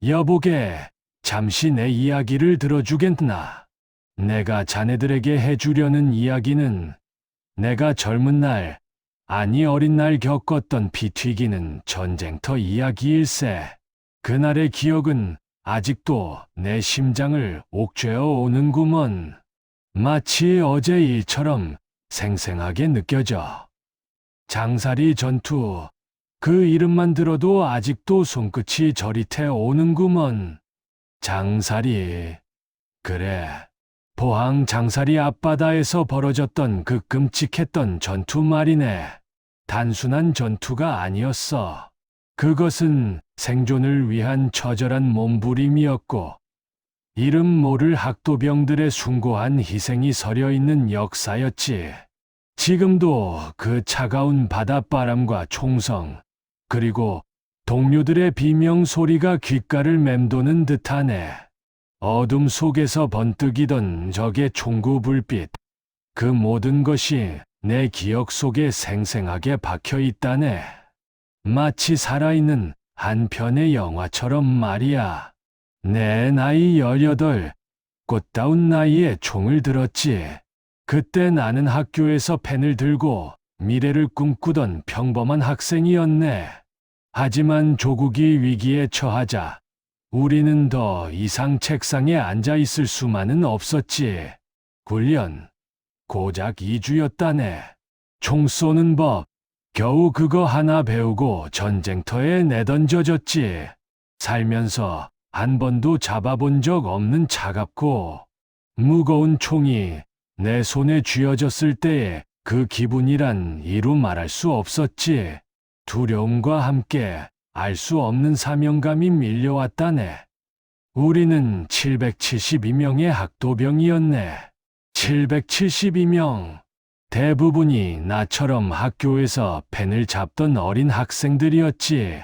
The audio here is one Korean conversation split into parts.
여보게, 잠시 내 이야기를 들어주겠나? 내가 자네들에게 해주려는 이야기는 내가 젊은 날, 아니 어린 날 겪었던 피 튀기는 전쟁터 이야기일세. 그날의 기억은 아직도 내 심장을 옥죄어 오는구먼. 마치 어제 일처럼 생생하게 느껴져. 장사리 전투, 그 이름만 들어도 아직도 손끝이 저릿해 오는구먼. 장사리. 그래. 포항 장사리 앞바다에서 벌어졌던 그 끔찍했던 전투 말이네. 단순한 전투가 아니었어. 그것은 생존을 위한 처절한 몸부림이었고, 이름 모를 학도병들의 숭고한 희생이 서려 있는 역사였지. 지금도 그 차가운 바닷바람과 총성, 그리고 동료들의 비명 소리가 귓가를 맴도는 듯하네. 어둠 속에서 번뜩이던 적의 총구 불빛, 그 모든 것이 내 기억 속에 생생하게 박혀 있다네. 마치 살아있는 한 편의 영화처럼 말이야. 내 나이 18, 꽃다운 나이에 총을 들었지. 그때 나는 학교에서 펜을 들고 미래를 꿈꾸던 평범한 학생이었네. 하지만 조국이 위기에 처하자 우리는 더 이상 책상에 앉아 있을 수만은 없었지. 훈련, 고작 2주였다네. 총 쏘는 법, 겨우 그거 하나 배우고 전쟁터에 내던져졌지. 살면서 한 번도 잡아본 적 없는 차갑고 무거운 총이 내 손에 쥐어졌을 때의 그 기분이란 이루 말할 수 없었지. 두려움과 함께 알 수 없는 사명감이 밀려왔다네. 우리는 772명의 학도병이었네. 772명. 대부분이 나처럼 학교에서 펜을 잡던 어린 학생들이었지.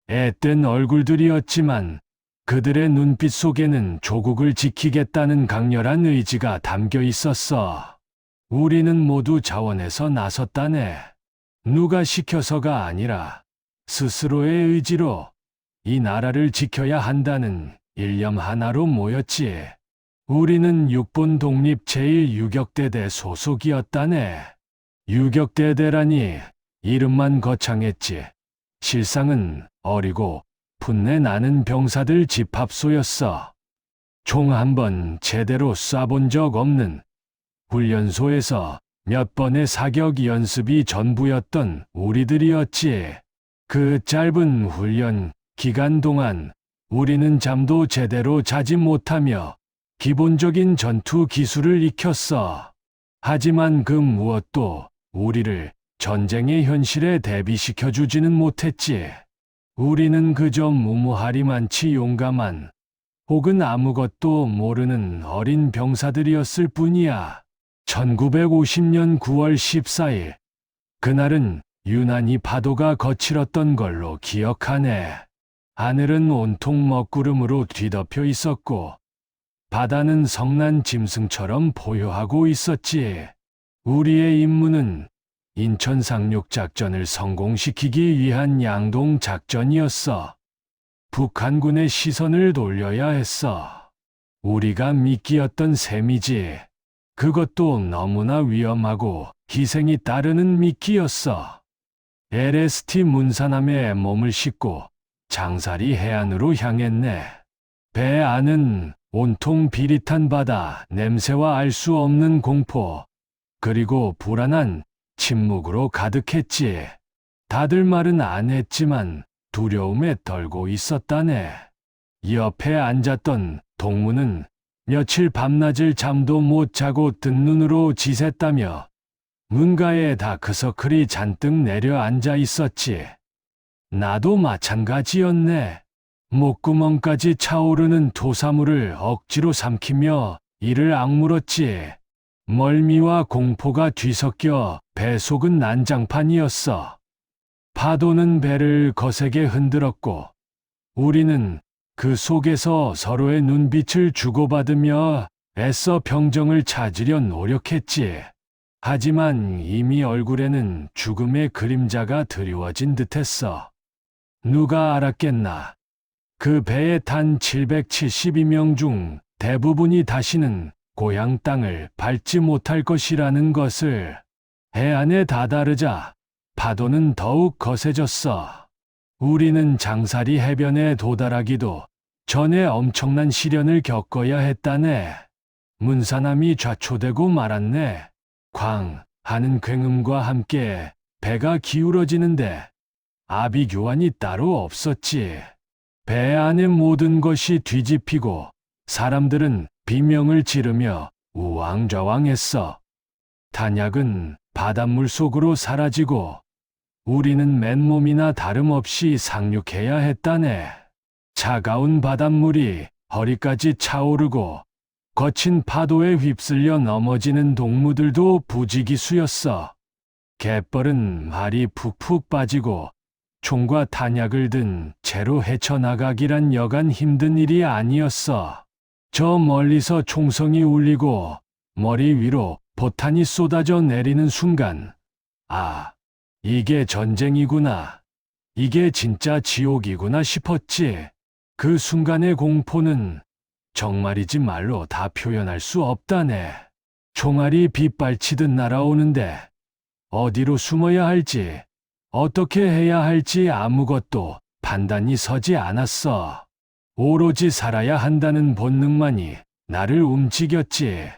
앳된 얼굴들이었지만 그들의 눈빛 속에는 조국을 지키겠다는 강렬한 의지가 담겨 있었어. 우리는 모두 자원해서 나섰다네. 누가 시켜서가 아니라 스스로의 의지로 이 나라를 지켜야 한다는 일념 하나로 모였지. 우리는 육본 독립 제1유격대대 소속이었다네. 유격대대라니 이름만 거창했지. 실상은 어리고 풋내 나는 병사들 집합소였어. 총 한 번 제대로 쏴본 적 없는 훈련소에서 몇 번의 사격 연습이 전부였던 우리들이었지. 그 짧은 훈련 기간 동안 우리는 잠도 제대로 자지 못하며 기본적인 전투 기술을 익혔어. 하지만 그 무엇도 우리를 전쟁의 현실에 대비시켜주지는 못했지. 우리는 그저 무모하리만치 용감한 혹은 아무것도 모르는 어린 병사들이었을 뿐이야. 1950년 9월 14일, 그날은 유난히 파도가 거칠었던 걸로 기억하네. 하늘은 온통 먹구름으로 뒤덮여 있었고 바다는 성난 짐승처럼 포효하고 있었지. 우리의 임무는 인천 상륙작전을 성공시키기 위한 양동 작전이었어. 북한군의 시선을 돌려야 했어. 우리가 미끼였던 셈이지. 그것도 너무나 위험하고 희생이 따르는 미끼였어. LST 문사남에 몸을 싣고 장사리 해안으로 향했네. 배 안은 온통 비릿한 바다 냄새와 알 수 없는 공포, 그리고 불안한 침묵으로 가득했지. 다들 말은 안 했지만 두려움에 떨고 있었다네. 옆에 앉았던 동무는 며칠 밤낮을 잠도 못 자고 뜬 눈으로 지샜다며 문가에 다크서클이 잔뜩 내려앉아 있었지. 나도 마찬가지였네. 목구멍까지 차오르는 토사물을 억지로 삼키며 이를 악물었지. 멀미와 공포가 뒤섞여 배 속은 난장판이었어. 파도는 배를 거세게 흔들었고 우리는 그 속에서 서로의 눈빛을 주고받으며 애써 평정을 찾으려 노력했지. 하지만 이미 얼굴에는 죽음의 그림자가 드리워진 듯했어. 누가 알았겠나. 그 배에 탄 772명 중 대부분이 다시는 고향 땅을 밟지 못할 것이라는 것을 해안에 다다르자 파도는 더욱 거세졌어. 우리는 장사리 해변에 도달하기도 전에 엄청난 시련을 겪어야 했다네. 문사남이 좌초되고 말았네. 쾅 하는 굉음과 함께 배가 기울어지는데 아비규환이 따로 없었지. 배 안의 모든 것이 뒤집히고 사람들은 비명을 지르며 우왕좌왕했어. 탄약은 바닷물 속으로 사라지고 우리는 맨몸이나 다름없이 상륙해야 했다네. 차가운 바닷물이 허리까지 차오르고 거친 파도에 휩쓸려 넘어지는 동무들도 부지기수였어. 갯벌은 발이 푹푹 빠지고 총과 탄약을 든 채로 헤쳐나가기란 여간 힘든 일이 아니었어. 저 멀리서 총성이 울리고 머리 위로 포탄이 쏟아져 내리는 순간, 아, 이게 전쟁이구나. 이게 진짜 지옥이구나 싶었지. 그 순간의 공포는 정말이지 말로 다 표현할 수 없다네. 총알이 빗발치듯 날아오는데 어디로 숨어야 할지, 어떻게 해야 할지 아무것도 판단이 서지 않았어. 오로지 살아야 한다는 본능만이 나를 움직였지.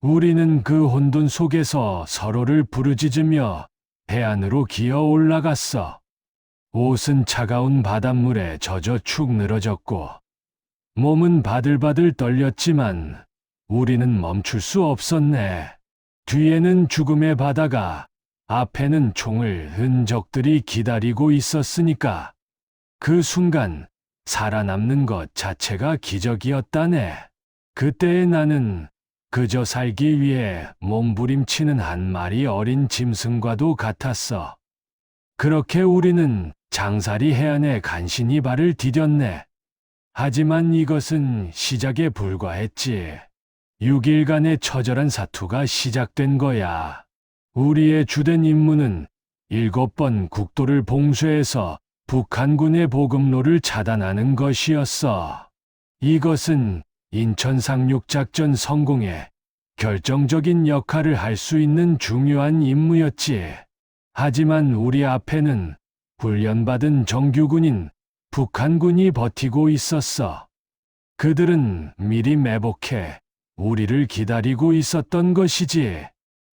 우리는 그 혼돈 속에서 서로를 부르짖으며 해안으로 기어 올라갔어. 옷은 차가운 바닷물에 젖어 축 늘어졌고 몸은 바들바들 떨렸지만 우리는 멈출 수 없었네. 뒤에는 죽음의 바다가, 앞에는 총을 흔적들이 기다리고 있었으니까 그 순간 살아남는 것 자체가 기적이었다네. 그때의 나는 그저 살기 위해 몸부림치는 한 마리 어린 짐승과도 같았어. 그렇게 우리는 장사리 해안에 간신히 발을 디뎠네. 하지만 이것은 시작에 불과했지. 6일간의 처절한 사투가 시작된 거야. 우리의 주된 임무는 7번 국도를 봉쇄해서 북한군의 보급로를 차단하는 것이었어. 이것은 인천 상륙작전 성공에 결정적인 역할을 할 수 있는 중요한 임무였지. 하지만 우리 앞에는 훈련받은 정규군인 북한군이 버티고 있었어. 그들은 미리 매복해 우리를 기다리고 있었던 것이지.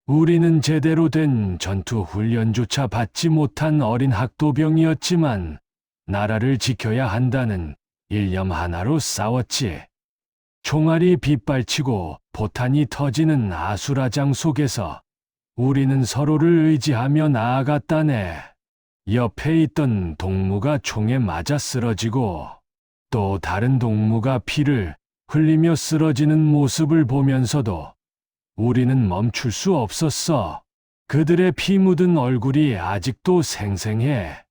우리는 제대로 된 전투 훈련조차 받지 못한 어린 학도병이었지만 나라를 지켜야 한다는 일념 하나로 싸웠지. 총알이 빗발치고 포탄이 터지는 아수라장 속에서 우리는 서로를 의지하며 나아갔다네. 옆에 있던 동무가 총에 맞아 쓰러지고 또 다른 동무가 피를 흘리며 쓰러지는 모습을 보면서도 우리는 멈출 수 없었어. 그들의 피 묻은 얼굴이 아직도 생생해.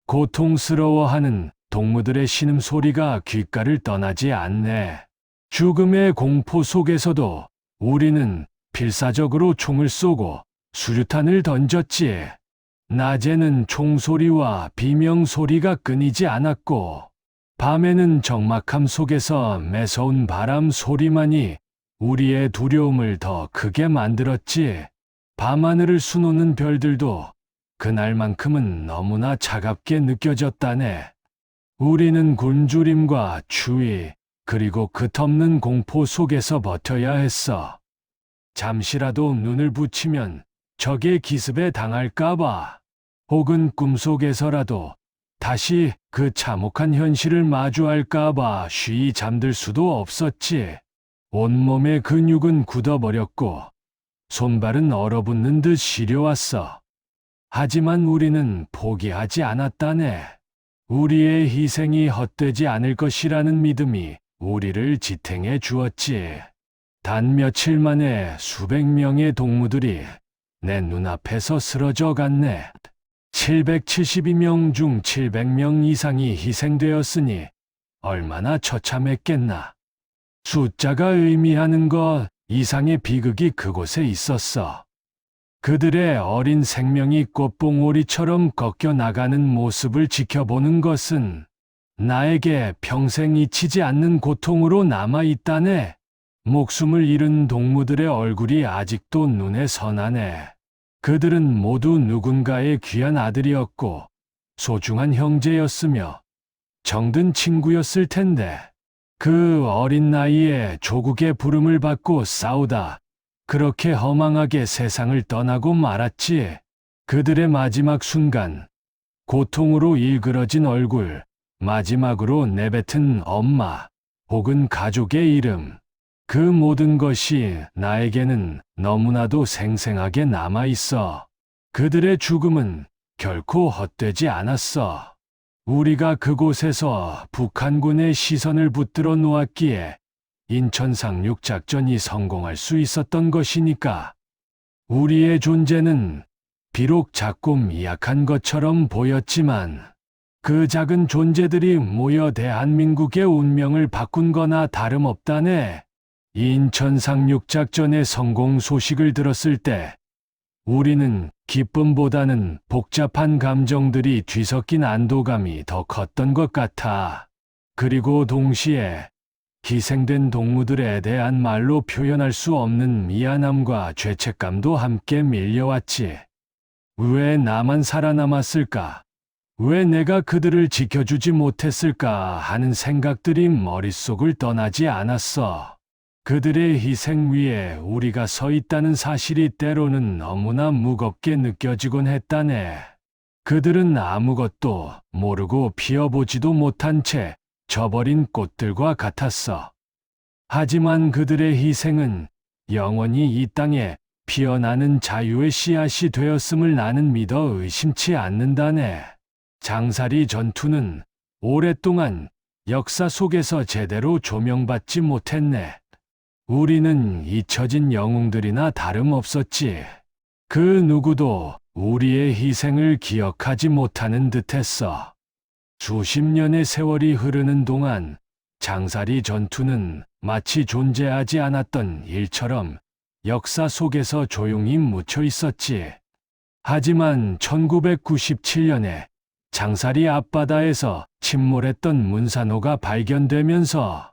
고통스러워하는 동무들의 신음소리가 귓가를 떠나지 않네. 죽음의 공포 속에서도 우리는 필사적으로 총을 쏘고 수류탄을 던졌지. 낮에는 총소리와 비명소리가 끊이지 않았고 밤에는 적막함 속에서 매서운 바람 소리만이 우리의 두려움을 더 크게 만들었지. 밤하늘을 수놓는 별들도 그날만큼은 너무나 차갑게 느껴졌다네. 우리는 굶주림과 추위 그리고 끝없는 공포 속에서 버텨야 했어. 잠시라도 눈을 붙이면 적의 기습에 당할까봐, 혹은 꿈속에서라도 다시 그 참혹한 현실을 마주할까봐 쉬이 잠들 수도 없었지. 온몸의 근육은 굳어버렸고 손발은 얼어붙는 듯 시려왔어. 하지만 우리는 포기하지 않았다네. 우리의 희생이 헛되지 않을 것이라는 믿음이 우리를 지탱해 주었지. 단 며칠 만에 수백 명의 동무들이 내 눈앞에서 쓰러져 갔네. 772명 중 700명 이상이 희생되었으니 얼마나 처참했겠나. 숫자가 의미하는 것 이상의 비극이 그곳에 있었어. 그들의 어린 생명이 꽃봉오리처럼 꺾여 나가는 모습을 지켜보는 것은 나에게 평생 잊히지 않는 고통으로 남아있다네. 목숨을 잃은 동무들의 얼굴이 아직도 눈에 선하네. 그들은 모두 누군가의 귀한 아들이었고 소중한 형제였으며 정든 친구였을 텐데 그 어린 나이에 조국의 부름을 받고 싸우다 그렇게 허망하게 세상을 떠나고 말았지. 그들의 마지막 순간, 고통으로 일그러진 얼굴, 마지막으로 내뱉은 엄마 혹은 가족의 이름, 그 모든 것이 나에게는 너무나도 생생하게 남아있어. 그들의 죽음은 결코 헛되지 않았어. 우리가 그곳에서 북한군의 시선을 붙들어 놓았기에 인천 상륙작전이 성공할 수 있었던 것이니까. 우리의 존재는 비록 작고 미약한 것처럼 보였지만 그 작은 존재들이 모여 대한민국의 운명을 바꾼 거나 다름없다네. 인천 상륙작전의 성공 소식을 들었을 때 우리는 기쁨보다는 복잡한 감정들이 뒤섞인 안도감이 더 컸던 것 같아. 그리고 동시에 희생된 동무들에 대한 말로 표현할 수 없는 미안함과 죄책감도 함께 밀려왔지. 왜 나만 살아남았을까? 왜 내가 그들을 지켜주지 못했을까 하는 생각들이 머릿속을 떠나지 않았어. 그들의 희생 위에 우리가 서 있다는 사실이 때로는 너무나 무겁게 느껴지곤 했다네. 그들은 아무것도 모르고 피어보지도 못한 채 져버린 꽃들과 같았어. 하지만 그들의 희생은 영원히 이 땅에 피어나는 자유의 씨앗이 되었음을 나는 믿어 의심치 않는다네. 장사리 전투는 오랫동안 역사 속에서 제대로 조명받지 못했네. 우리는 잊혀진 영웅들이나 다름없었지. 그 누구도 우리의 희생을 기억하지 못하는 듯했어. 수십 년의 세월이 흐르는 동안 장사리 전투는 마치 존재하지 않았던 일처럼 역사 속에서 조용히 묻혀 있었지. 하지만 1997년에 장사리 앞바다에서 침몰했던 문산호가 발견되면서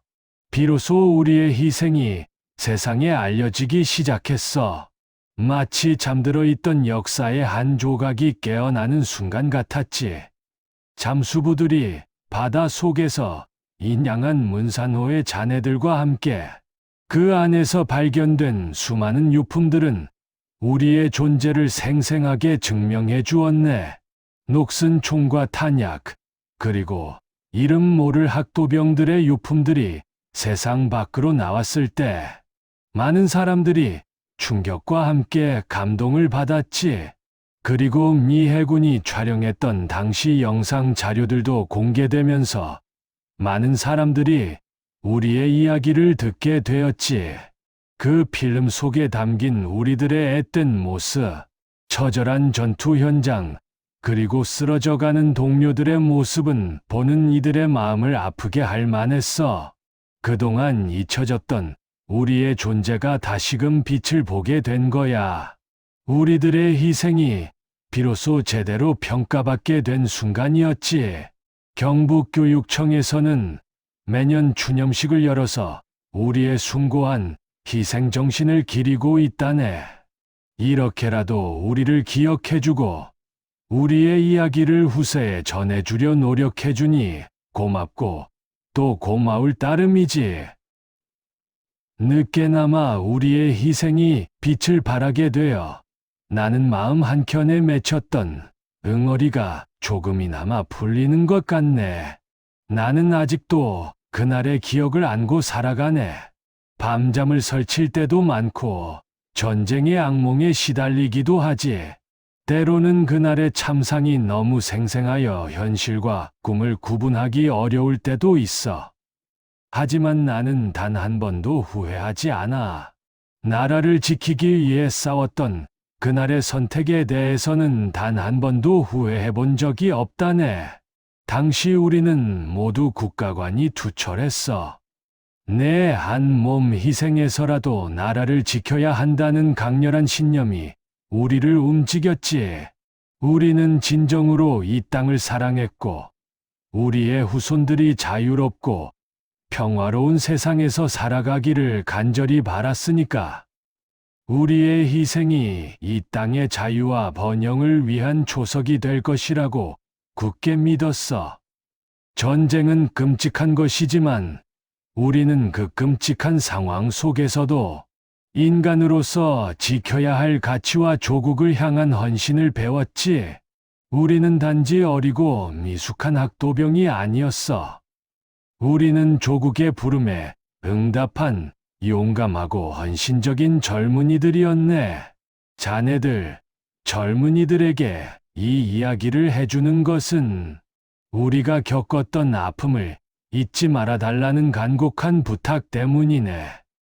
비로소 우리의 희생이 세상에 알려지기 시작했어. 마치 잠들어 있던 역사의 한 조각이 깨어나는 순간 같았지. 잠수부들이 바다 속에서 인양한 문산호의 잔해들과 함께 그 안에서 발견된 수많은 유품들은 우리의 존재를 생생하게 증명해 주었네. 녹슨 총과 탄약, 그리고 이름 모를 학도병들의 유품들이 세상 밖으로 나왔을 때 많은 사람들이 충격과 함께 감동을 받았지. 그리고 미 해군이 촬영했던 당시 영상 자료들도 공개되면서 많은 사람들이 우리의 이야기를 듣게 되었지. 그 필름 속에 담긴 우리들의 앳된 모습, 처절한 전투 현장, 그리고 쓰러져가는 동료들의 모습은 보는 이들의 마음을 아프게 할 만했어. 그동안 잊혀졌던 우리의 존재가 다시금 빛을 보게 된 거야. 우리들의 희생이 비로소 제대로 평가받게 된 순간이었지. 경북교육청에서는 매년 추념식을 열어서 우리의 숭고한 희생 정신을 기리고 있다네. 이렇게라도 우리를 기억해주고 우리의 이야기를 후세에 전해주려 노력해주니 고맙고 또 고마울 따름이지. 늦게나마 우리의 희생이 빛을 발하게 되어 나는 마음 한켠에 맺혔던 응어리가 조금이나마 풀리는 것 같네. 나는 아직도 그날의 기억을 안고 살아가네. 밤잠을 설칠 때도 많고 전쟁의 악몽에 시달리기도 하지. 때로는 그날의 참상이 너무 생생하여 현실과 꿈을 구분하기 어려울 때도 있어. 하지만 나는 단 한 번도 후회하지 않아. 나라를 지키기 위해 싸웠던 그날의 선택에 대해서는 단 한 번도 후회해 본 적이 없다네. 당시 우리는 모두 국가관이 투철했어. 내 한 몸 희생해서라도 나라를 지켜야 한다는 강렬한 신념이 우리를 움직였지. 우리는 진정으로 이 땅을 사랑했고 우리의 후손들이 자유롭고 평화로운 세상에서 살아가기를 간절히 바랐으니까. 우리의 희생이 이 땅의 자유와 번영을 위한 초석이 될 것이라고 굳게 믿었어. 전쟁은 끔찍한 것이지만 우리는 그 끔찍한 상황 속에서도 인간으로서 지켜야 할 가치와 조국을 향한 헌신을 배웠지. 우리는 단지 어리고 미숙한 학도병이 아니었어. 우리는 조국의 부름에 응답한 용감하고 헌신적인 젊은이들이었네. 자네들, 젊은이들에게 이 이야기를 해주는 것은 우리가 겪었던 아픔을 잊지 말아달라는 간곡한 부탁 때문이네.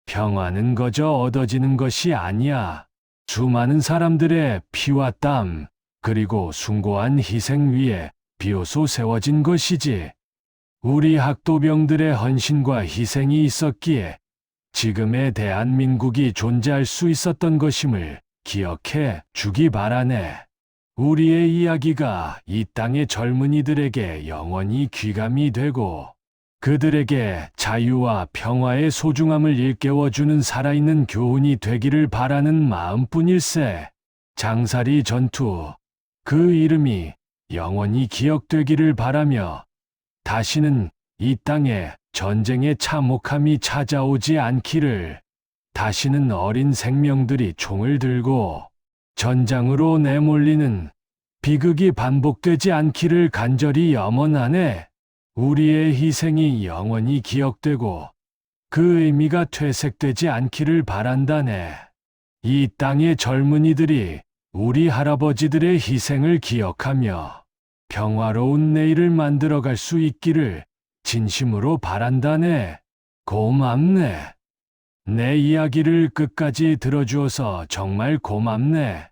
평화는 거저 얻어지는 것이 아니야. 수많은 사람들의 피와 땀, 그리고 숭고한 희생 위에 비로소 세워진 것이지. 우리 학도병들의 헌신과 희생이 있었기에 지금의 대한민국이 존재할 수 있었던 것임을 기억해 주기 바라네. 우리의 이야기가 이 땅의 젊은이들에게 영원히 귀감이 되고 그들에게 자유와 평화의 소중함을 일깨워주는 살아있는 교훈이 되기를 바라는 마음뿐일세. 장사리 전투, 그 이름이 영원히 기억되기를 바라며 다시는 이 땅에 전쟁의 참혹함이 찾아오지 않기를, 다시는 어린 생명들이 총을 들고 전장으로 내몰리는 비극이 반복되지 않기를 간절히 염원하네. 우리의 희생이 영원히 기억되고 그 의미가 퇴색되지 않기를 바란다네. 이 땅의 젊은이들이 우리 할아버지들의 희생을 기억하며 평화로운 내일을 만들어갈 수 있기를 진심으로 바란다네. 고맙네. 내 이야기를 끝까지 들어주어서 정말 고맙네.